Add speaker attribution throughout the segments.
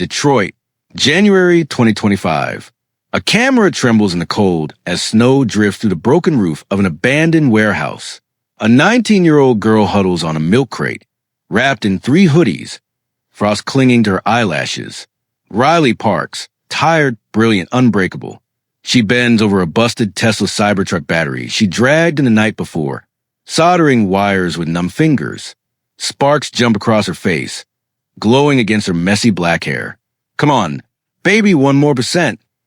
Speaker 1: Detroit, January 2025. A camera trembles in the cold as snow drifts through the broken roof of an abandoned warehouse. A 19-year-old girl huddles on a milk crate, wrapped in 3 hoodies, frost clinging to her eyelashes. Riley Parks, tired, brilliant, unbreakable. She bends over a busted Tesla Cybertruck battery she dragged in the night before, soldering wires with numb fingers. Sparks jump across her face, glowing against her messy black hair. "Come on, baby, 1% more,"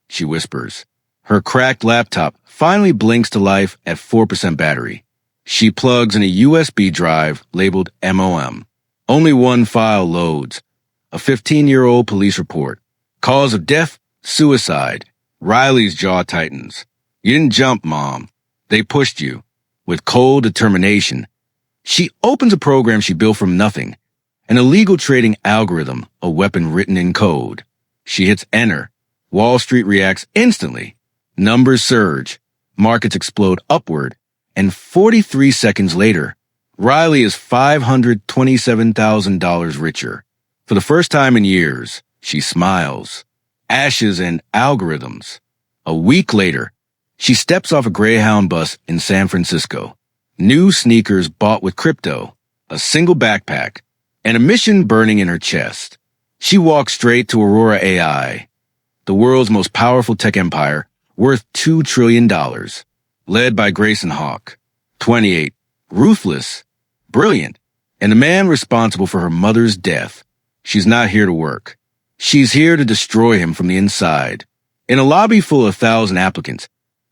Speaker 1: she whispers. Her cracked laptop finally blinks to life at 4% battery. She plugs in a USB drive labeled MOM. Only one file loads. A 15-year-old police report. Cause of death, suicide. Riley's jaw tightens. "You didn't jump, Mom. They pushed you." With cold determination, she opens a program she built from nothing. An illegal trading algorithm, a weapon written in code. She hits enter. Wall Street reacts instantly. Numbers surge. Markets explode upward. And 43 seconds later, Riley is $527,000 richer. For the first time in years, she smiles. Ashes and algorithms. A week later, she steps off a Greyhound bus in San Francisco. New sneakers bought with crypto, a single backpack, and a mission burning in her chest. She walks straight to Aurora AI, the world's most powerful tech empire, worth $2 trillion. Led by Grayson Hawk, 28, ruthless, brilliant, and the man responsible for her mother's death. She's not here to work. She's here to destroy him from the inside. In a lobby full of 1,000 applicants,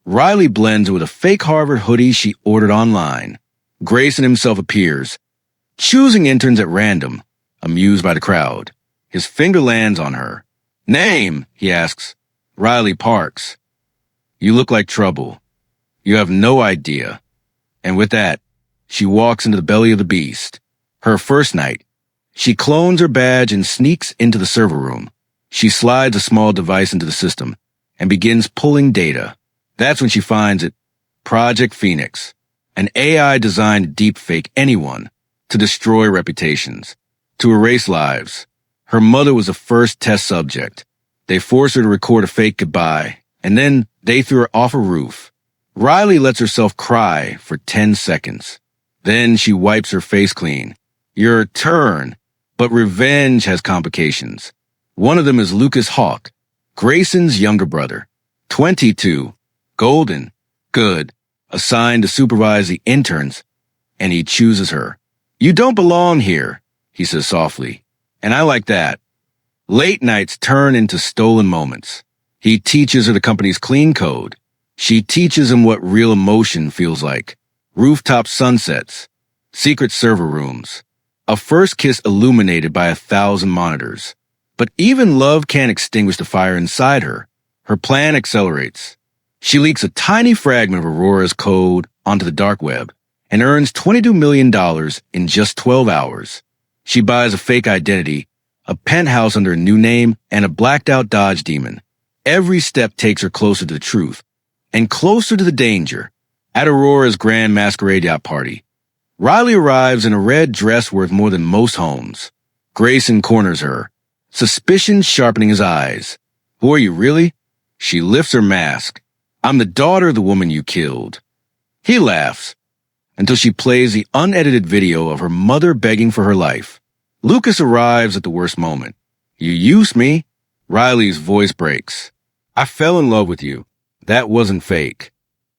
Speaker 1: Riley blends with a fake Harvard hoodie she ordered online. Grayson himself appears, choosing interns at random, amused by the crowd. His finger lands on her. "Name?" he asks. "Riley Parks." "You look like trouble. You have no idea." And with that, she walks into the belly of the beast. Her first night, she clones her badge and sneaks into the server room. She slides a small device into the system and begins pulling data. That's when she finds it. Project Phoenix, an AI designed to deepfake anyone, to destroy reputations, to erase lives. Her mother was the first test subject. They forced her to record a fake goodbye, and then they threw her off a roof. Riley lets herself cry for 10 seconds. Then she wipes her face clean. Your turn. But revenge has complications. One of them is Lucas Hawk, Grayson's younger brother. 22. Golden. Good. Assigned to supervise the interns. And he chooses her. "You don't belong here," he says softly. And I like that. Late nights turn into stolen moments. He teaches her the company's clean code. She teaches him what real emotion feels like. Rooftop sunsets. Secret server rooms. A first kiss illuminated by 1,000 monitors. But even love can't extinguish the fire inside her. Her plan accelerates. She leaks a tiny fragment of Aurora's code onto the dark web and earns $22 million in just 12 hours. She buys a fake identity, a penthouse under a new name, and a blacked-out Dodge Demon. Every step takes her closer to the truth and closer to the danger. At Aurora's grand masquerade yacht party, Riley arrives in a red dress worth more than most homes. Grayson corners her, suspicion sharpening his eyes. "Who are you, really?" She lifts her mask. "I'm the daughter of the woman you killed." He laughs, until she plays the unedited video of her mother begging for her life. Lucas arrives at the worst moment. "You used me." Riley's voice breaks. "I fell in love with you. That wasn't fake.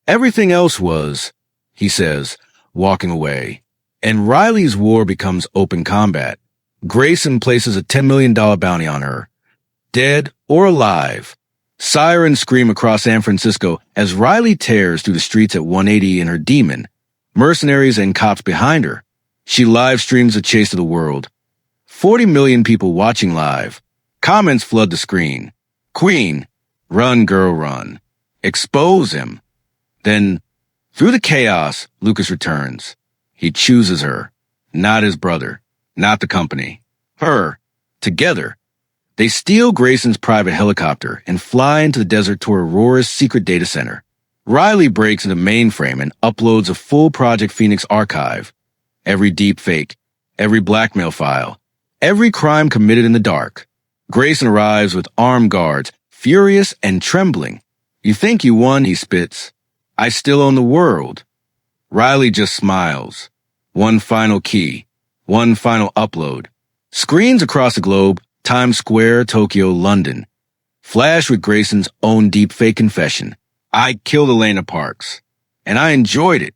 Speaker 1: Everything else was," he says, walking away. And Riley's war becomes open combat. Grayson places a $10 million bounty on her. Dead or alive. Sirens scream across San Francisco as Riley tears through the streets at 180 in her Demon. Mercenaries and cops behind her. She live streams the chase of the world. 40 million people watching live. Comments flood the screen. "Queen, run, girl, run. Expose him." Then, through the chaos, Lucas returns. He chooses her. Not his brother. Not the company. Her. Together. They steal Grayson's private helicopter and fly into the desert toward Aurora's secret data center. Riley breaks into mainframe and uploads a full Project Phoenix archive. Every deep fake, every blackmail file, every crime committed in the dark. Grayson arrives with armed guards, furious and trembling. You think you won, he spits. I still own the world. Riley just smiles. One final key. One final upload. Screens across the globe, Times Square, Tokyo, London. Flash with Grayson's own deepfake confession. I killed Elena Parks. And I enjoyed it.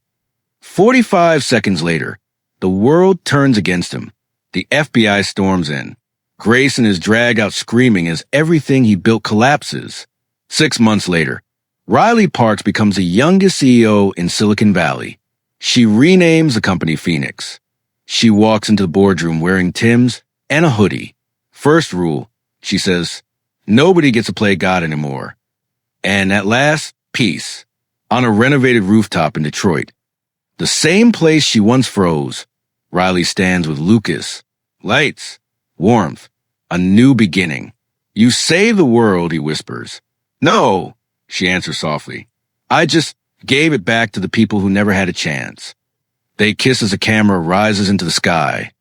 Speaker 1: 45 seconds later, the world turns against him. The FBI storms in. Grayson is dragged out screaming as everything he built collapses. 6 months later, Riley Parks becomes the youngest CEO in Silicon Valley. She renames the company Phoenix. She walks into the boardroom wearing Tim's and a hoodie. First rule, she says, nobody gets to play God anymore. And at last, peace. On a renovated rooftop in Detroit. The same place she once froze. Riley stands with Lucas. Lights. Warmth. A new beginning. You save the world, he whispers. No, she answers softly. I just gave it back to the people who never had a chance. They kiss as the camera rises into the sky.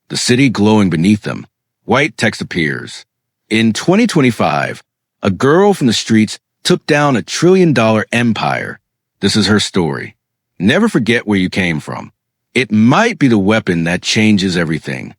Speaker 1: The city glowing beneath them. White text appears. In 2025, a girl from the streets took down $1 trillion empire. This is her story. Never forget where you came from. It might be the weapon that changes everything.